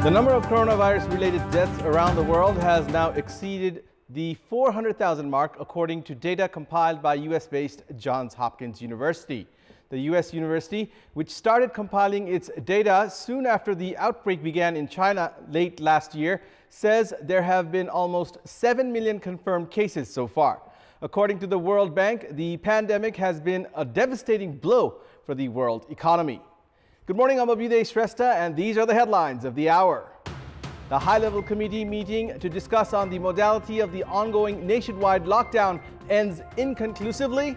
The number of coronavirus-related deaths around the world has now exceeded the 400,000 mark, according to data compiled by US-based Johns Hopkins University. The US university, which started compiling its data soon after the outbreak began in China late last year, says there have been almost 7 million confirmed cases so far. According to the World Bank, the pandemic has been a devastating blow for the world economy. Good morning, I'm Abhyuday Shrestha, and these are the headlines of the hour. The high-level committee meeting to discuss on the modality of the ongoing nationwide lockdown ends inconclusively.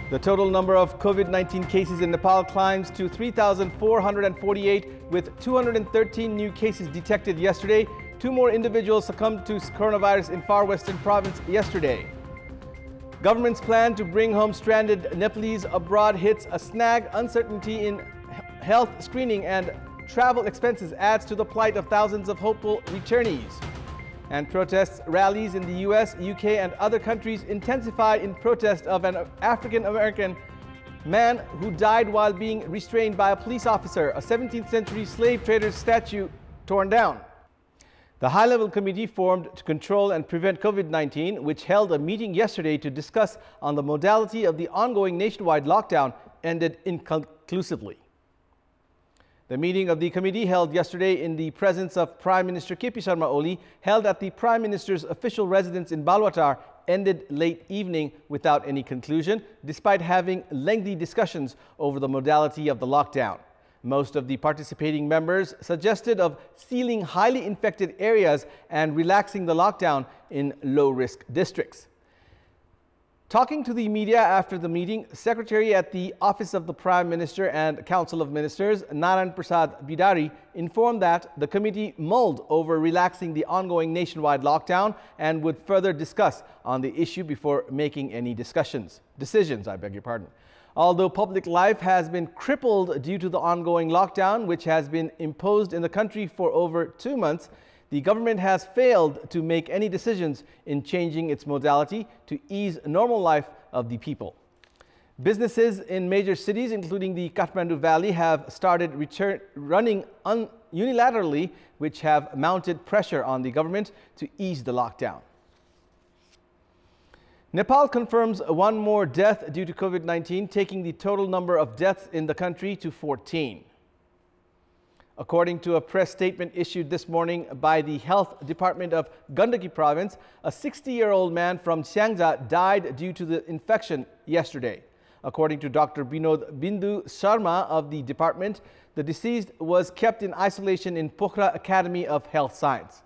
The total number of COVID-19 cases in Nepal climbs to 3,448, with 213 new cases detected yesterday. 2 more individuals succumbed to coronavirus in far western province yesterday. Government's plan to bring home stranded Nepalese abroad hits a snag. Uncertainty in health screening and travel expenses adds to the plight of thousands of hopeful returnees. And protests, rallies in the US, UK and other countries intensify in protest of an African-American man who died while being restrained by a police officer. A 17th century slave trader's statue torn down. The high-level committee formed to control and prevent COVID-19, which held a meeting yesterday to discuss on the modality of the ongoing nationwide lockdown, ended inconclusively. The meeting of the committee, held yesterday in the presence of Prime Minister KP Sharma Oli, held at the Prime Minister's official residence in Balwatar, ended late evening without any conclusion, despite having lengthy discussions over the modality of the lockdown. Most of the participating members suggested of sealing highly infected areas and relaxing the lockdown in low-risk districts. Talking to the media after the meeting, Secretary at the Office of the Prime Minister and Council of Ministers, Narayan Prasad Bidari, informed that the committee mulled over relaxing the ongoing nationwide lockdown and would further discuss on the issue before making any decisions. Although public life has been crippled due to the ongoing lockdown, which has been imposed in the country for over 2 months, the government has failed to make any decisions in changing its modality to ease normal life of the people. Businesses in major cities, including the Kathmandu Valley, have started running unilaterally, which have mounted pressure on the government to ease the lockdown. Nepal confirms 1 more death due to COVID-19, taking the total number of deaths in the country to 14. According to a press statement issued this morning by the Health Department of Gandaki Province, a 60-year-old man from Syangja died due to the infection yesterday. According to Dr. Binod Bindu Sharma of the department, the deceased was kept in isolation in Pokhara Academy of Health Science.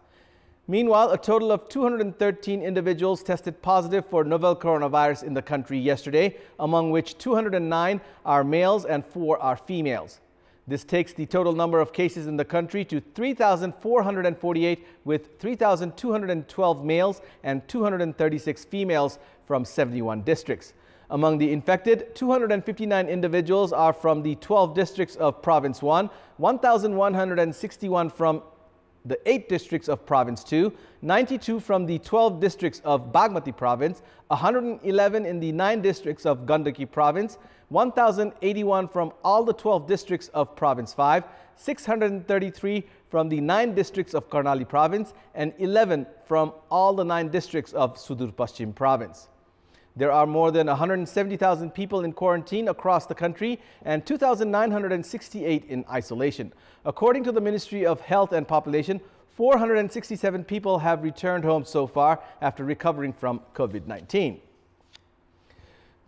Meanwhile, a total of 213 individuals tested positive for novel coronavirus in the country yesterday, among which 209 are males and 4 are females. This takes the total number of cases in the country to 3,448, with 3,212 males and 236 females from 71 districts. Among the infected, 259 individuals are from the 12 districts of Province 1, 1,161 from the 8 districts of Province 2, 92 from the 12 districts of Bagmati Province, 111 in the 9 districts of Gandaki Province, 1,081 from all the 12 districts of Province 5, 633 from the 9 districts of Karnali Province, and 11 from all the 9 districts of Sudur Paschim Province. There are more than 170,000 people in quarantine across the country and 2,968 in isolation. According to the Ministry of Health and Population, 467 people have returned home so far after recovering from COVID-19.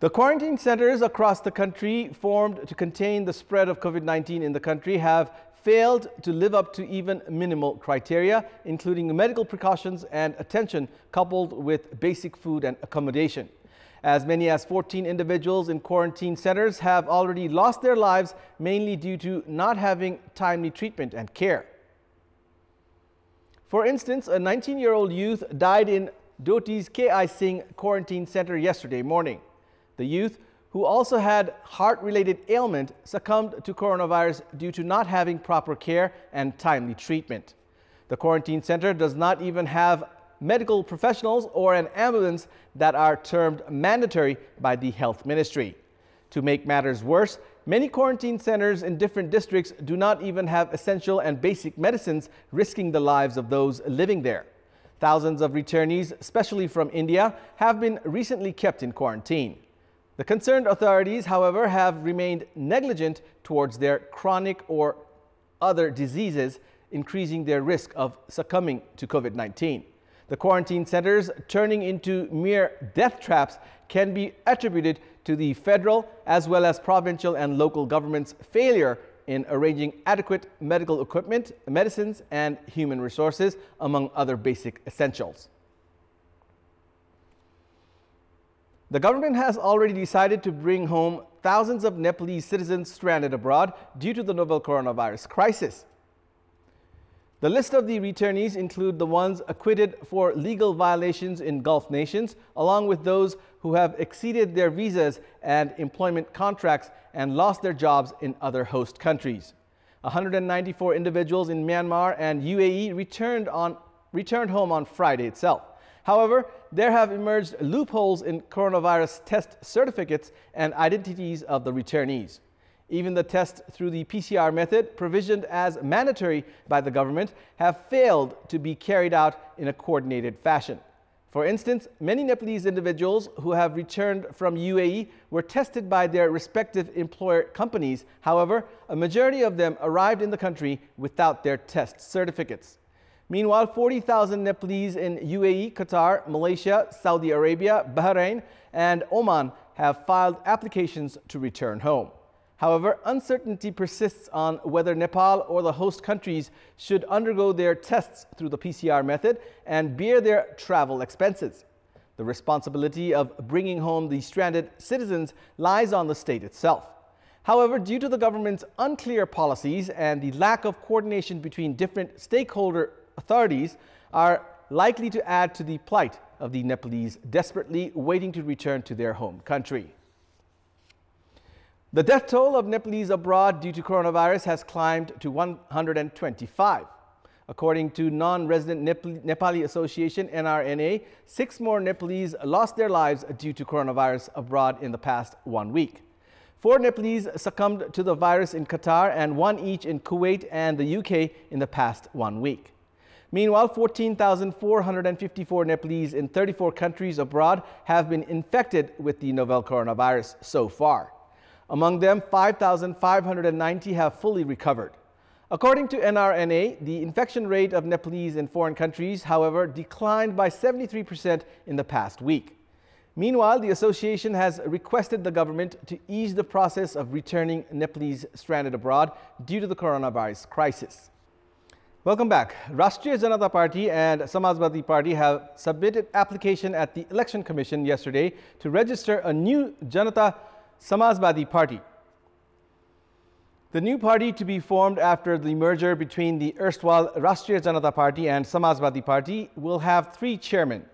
The quarantine centers across the country formed to contain the spread of COVID-19 in the country have failed to live up to even minimal criteria, including medical precautions and attention coupled with basic food and accommodation. As many as 14 individuals in quarantine centers have already lost their lives, mainly due to not having timely treatment and care. For instance, a 19-year-old youth died in Doti's K.I. Singh quarantine center yesterday morning. The youth, who also had heart-related ailment, succumbed to coronavirus due to not having proper care and timely treatment. The quarantine center does not even have medical professionals or an ambulance that are termed mandatory by the Health Ministry. To make matters worse, many quarantine centers in different districts do not even have essential and basic medicines, risking the lives of those living there. Thousands of returnees, especially from India, have been recently kept in quarantine. The concerned authorities, however, have remained negligent towards their chronic or other diseases, increasing their risk of succumbing to COVID-19. The quarantine centers turning into mere death traps can be attributed to the federal as well as provincial and local governments' failure in arranging adequate medical equipment, medicines, and human resources, among other basic essentials. The government has already decided to bring home thousands of Nepalese citizens stranded abroad due to the novel coronavirus crisis. The list of the returnees include the ones acquitted for legal violations in Gulf nations, along with those who have exceeded their visas and employment contracts and lost their jobs in other host countries. 194 individuals in Myanmar and UAE returned home on Friday itself. However, there have emerged loopholes in coronavirus test certificates and identities of the returnees. Even the tests through the PCR method, provisioned as mandatory by the government, have failed to be carried out in a coordinated fashion. For instance, many Nepalese individuals who have returned from UAE were tested by their respective employer companies. However, a majority of them arrived in the country without their test certificates. Meanwhile, 40,000 Nepalese in UAE, Qatar, Malaysia, Saudi Arabia, Bahrain, and Oman have filed applications to return home. However, uncertainty persists on whether Nepal or the host countries should undergo their tests through the PCR method and bear their travel expenses. The responsibility of bringing home the stranded citizens lies on the state itself. However, due to the government's unclear policies and the lack of coordination between different stakeholder authorities, are likely to add to the plight of the Nepalese desperately waiting to return to their home country. The death toll of Nepalese abroad due to coronavirus has climbed to 125. According to Non-Resident Nepali Association (NRNA), 6 more Nepalese lost their lives due to coronavirus abroad in the past 1 week. 4 Nepalese succumbed to the virus in Qatar and 1 each in Kuwait and the UK in the past 1 week. Meanwhile, 14,454 Nepalese in 34 countries abroad have been infected with the novel coronavirus so far. Among them, 5,590 have fully recovered. According to NRNA, the infection rate of Nepalese in foreign countries, however, declined by 73% in the past week. Meanwhile, the association has requested the government to ease the process of returning Nepalese stranded abroad due to the coronavirus crisis. Welcome back. Rashtriya Janata Party and Samajwadi Party have submitted application at the Election Commission yesterday to register a new Janata Samajwadi Party. The new party, to be formed after the merger between the erstwhile Rashtriya Janata Party and Samajwadi Party, will have 3 chairmen.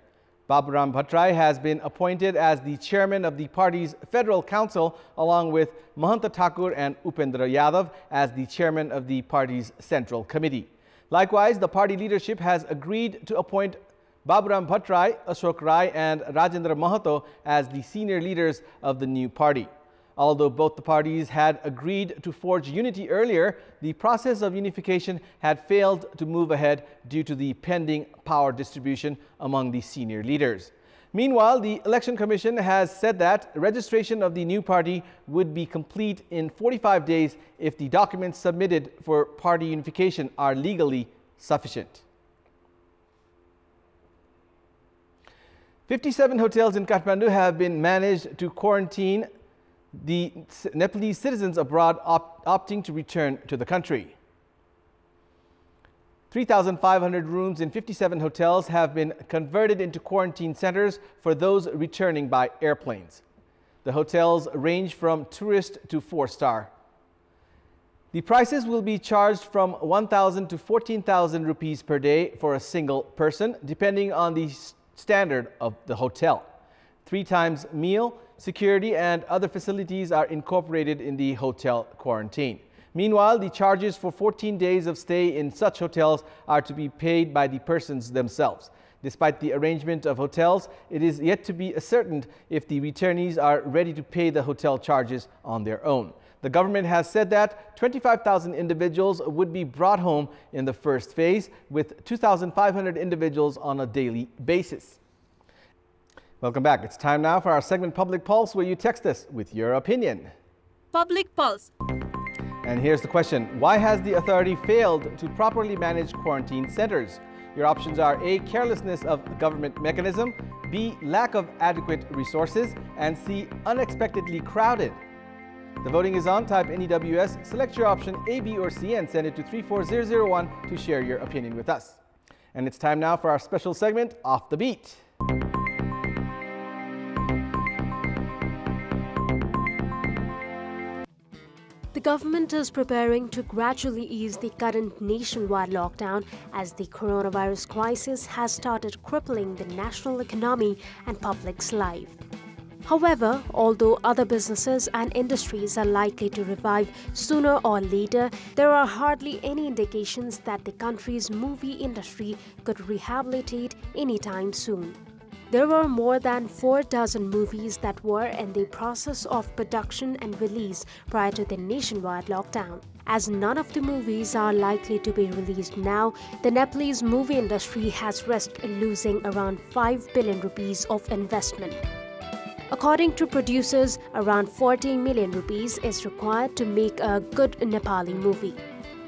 Baburam Bhattarai has been appointed as the chairman of the party's Federal Council, along with Mahanta Thakur and Upendra Yadav as the chairman of the party's Central Committee. Likewise, the party leadership has agreed to appoint Baburam Bhattarai, Ashok Rai and Rajendra Mahato as the senior leaders of the new party. Although both the parties had agreed to forge unity earlier, the process of unification had failed to move ahead due to the pending power distribution among the senior leaders. Meanwhile, the Election Commission has said that registration of the new party would be complete in 45 days if the documents submitted for party unification are legally sufficient. 57 hotels in Kathmandu have been managed to quarantine the Nepalese citizens abroad opting to return to the country. 3,500 rooms in 57 hotels have been converted into quarantine centers for those returning by airplanes. The hotels range from tourist to 4-star. The prices will be charged from 1,000 to 14,000 rupees per day for a single person, depending on the standard of the hotel. 3 times meal, security and other facilities are incorporated in the hotel quarantine. Meanwhile, the charges for 14 days of stay in such hotels are to be paid by the persons themselves. Despite the arrangement of hotels, it is yet to be ascertained if the returnees are ready to pay the hotel charges on their own. The government has said that 25,000 individuals would be brought home in the first phase, with 2,500 individuals on a daily basis. Welcome back. It's time now for our segment Public Pulse, where you text us with your opinion. Public Pulse. And here's the question. Why has the authority failed to properly manage quarantine centers? Your options are A, carelessness of government mechanism, B, lack of adequate resources, and C, unexpectedly crowded. The voting is on. Type NEWS, select your option A, B, or C, and send it to 34001 to share your opinion with us. And it's time now for our special segment, Off the Beat. The government is preparing to gradually ease the current nationwide lockdown as the coronavirus crisis has started crippling the national economy and public's life. However, although other businesses and industries are likely to revive sooner or later, there are hardly any indications that the country's movie industry could rehabilitate anytime soon. There were more than 4 dozen movies that were in the process of production and release prior to the nationwide lockdown. As none of the movies are likely to be released now, the Nepalese movie industry has risked losing around 5 billion rupees of investment. According to producers, around 40 million rupees is required to make a good Nepali movie.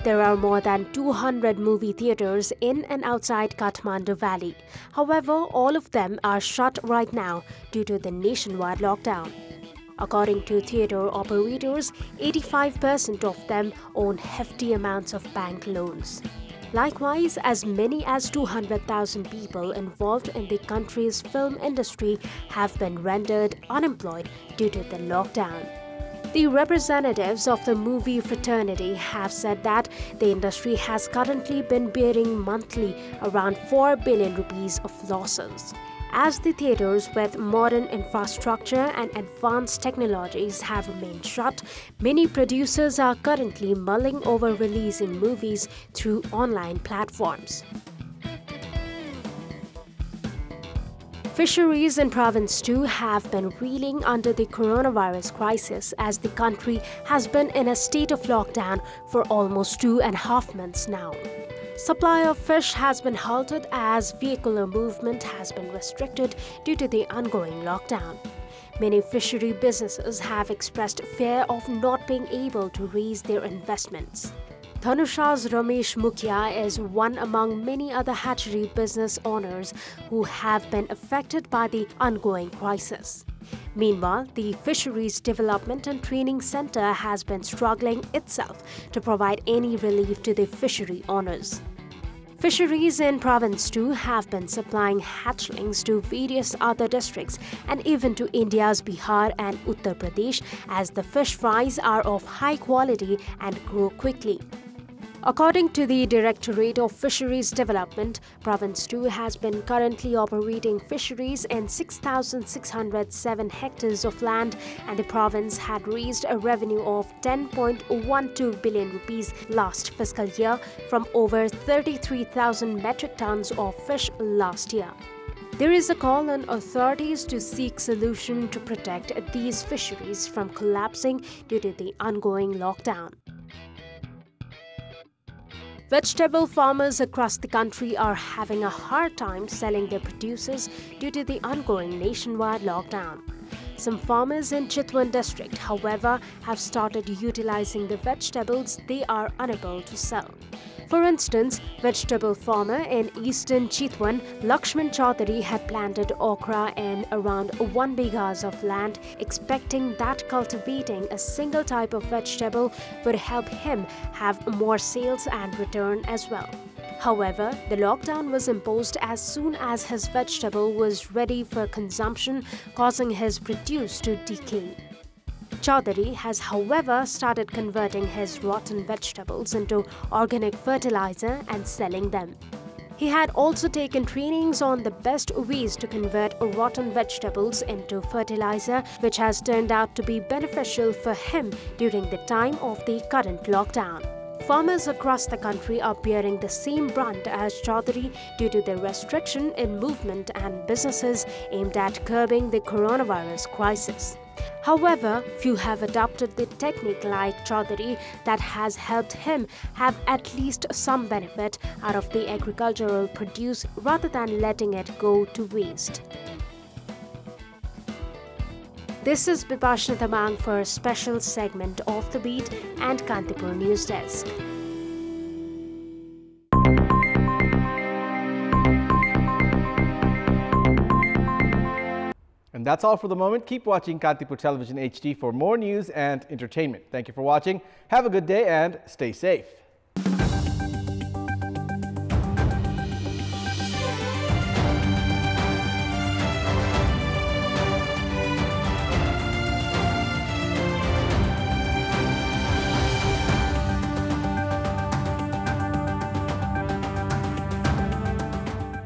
There are more than 200 movie theaters in and outside Kathmandu Valley. However, all of them are shut right now due to the nationwide lockdown. According to theater operators, 85% of them own hefty amounts of bank loans. Likewise, as many as 200,000 people involved in the country's film industry have been rendered unemployed due to the lockdown. The representatives of the movie fraternity have said that the industry has currently been bearing monthly around 4 billion rupees of losses. As the theaters with modern infrastructure and advanced technologies have remained shut, many producers are currently mulling over releasing movies through online platforms. Fisheries in Province 2 have been reeling under the coronavirus crisis as the country has been in a state of lockdown for almost 2.5 months now. Supply of fish has been halted as vehicular movement has been restricted due to the ongoing lockdown. Many fishery businesses have expressed fear of not being able to raise their investments. Dhanusha's Ramesh Mukhya is one among many other hatchery business owners who have been affected by the ongoing crisis. Meanwhile, the Fisheries Development and Training Center has been struggling itself to provide any relief to the fishery owners. Fisheries in Province 2 have been supplying hatchlings to various other districts and even to India's Bihar and Uttar Pradesh as the fish fries are of high quality and grow quickly. According to the Directorate of Fisheries Development, Province 2 has been currently operating fisheries in 6,607 hectares of land, and the province had raised a revenue of 10.12 billion rupees last fiscal year from over 33,000 metric tons of fish last year. There is a call on authorities to seek solution to protect these fisheries from collapsing due to the ongoing lockdown. Vegetable farmers across the country are having a hard time selling their produces due to the ongoing nationwide lockdown. Some farmers in Chitwan district, however, have started utilizing the vegetables they are unable to sell. For instance, vegetable farmer in eastern Chitwan, Lakshman Chaudhary had planted okra in around 1 bighas of land, expecting that cultivating a single type of vegetable would help him have more sales and return as well. However, the lockdown was imposed as soon as his vegetable was ready for consumption, causing his produce to decay. Chaudhary has, however, started converting his rotten vegetables into organic fertilizer and selling them. He had also taken trainings on the best ways to convert rotten vegetables into fertilizer, which has turned out to be beneficial for him during the time of the current lockdown. Farmers across the country are bearing the same brunt as Chaudhary due to the restriction in movement and businesses aimed at curbing the coronavirus crisis. However, few have adopted the technique like Chaudhary that has helped him have at least some benefit out of the agricultural produce rather than letting it go to waste. This is Bipashna Thamang for a special segment of The Beat and Kantipur News Desk. And that's all for the moment. Keep watching Kantipur Television HD for more news and entertainment. Thank you for watching. Have a good day and stay safe.